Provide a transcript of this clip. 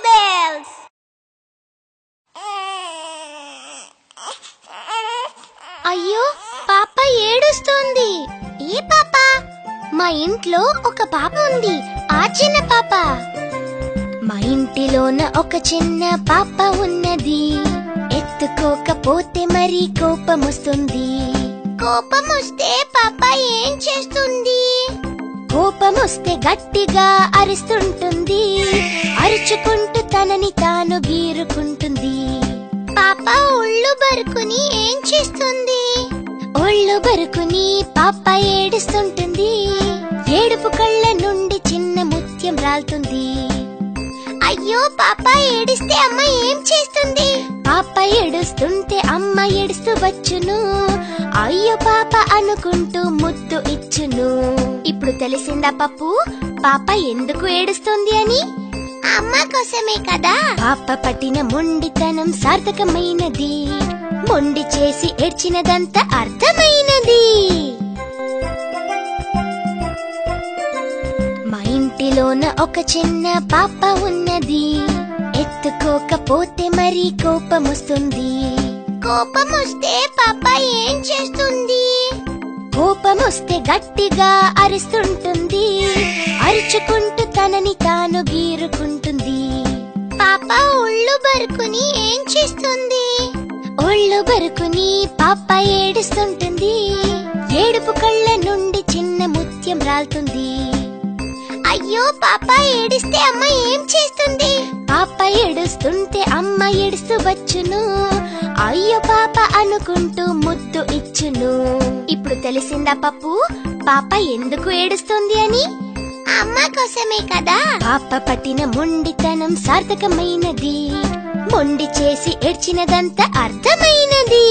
bells. అయ్యో పాప ఏడుస్తుంది. ఏ పాప? మా ఇంట్లో ఒక పాప ఉంది, ఆ చిన్న పాప. మా ఇంటిలోన ఒక చిన్న పాప ఉన్నది, ఎత్తుకోకపోతే మరి కోపమొస్తుంది. కోపమొస్తే పాప ఏం చేస్తుంది? కోపమొస్తే గట్టిగా అరుస్తుంటుంది, అరుచుకుంటూ తనని తాను గీరుకుంటుంది. పాప ఒళ్ళు బరుకుని ఏం చేస్తుంది? ఒళ్ళు బరుకుని పాప ఏడుస్తుంటుంది. ఏడుపు కళ్ళ నుండి చిన్న ముత్యం రాలుతుంది. అయ్యో పాప ఏడిస్తే అమ్మ ఏం చేస్తుంది? పాప ఏడుస్తుంటే అమ్మ ఏడుస్తూ వచ్చును. అయ్యో పాప అనుకుంటూ ముద్దు ఇచ్చును. ఇప్పుడు తెలిసిందా పప్పు, పాప ఎందుకు ఏడుస్తుంది అని? అమ్మ కోసమే కదా. పాప పట్టిన మొండితనం సార్థకమైనది, మొండి చేసి ఏడ్చినదంతా అర్థమైనది. మా ఇంటిలోన ఒక చిన్న పాప ఉన్నది, ఎత్తుకోకపోతే మరి కోపమొస్తుంది. కోపమొస్తే పాప ఏం చేస్తుంది? కోపమొస్తే గట్టిగా అరుస్తుంటుంది, అరుచుకుంటూ తనని తాను గీరుకుంటుంది. పాప ఒళ్ళు బరుకుని ఏం చేస్తుంది? ఒళ్ళు బరుకుని పాప ఏడుస్తుంటుంది. ఏడుపు కళ్ళ నుండి చిన్న ముత్యం రాలుతుంది. అయ్యో పాప ఏడిస్తే అమ్మ ఏం చేస్తుంది? పాప ఏడుస్తుంటే అమ్మ ఏడుస్తూ వచ్చును. అయ్యో పాప అనుకుంటూ ముద్దు ఇచ్చును. ఇప్పుడు తెలిసిందా పప్పు, పాప ఎందుకు ఏడుస్తుంది అని? అమ్మ కోసమే కదా. పాప పట్టిన మొండితనం సార్థకమైనది, మొండి చేసి ఏడ్చినదంతా అర్థమైనది.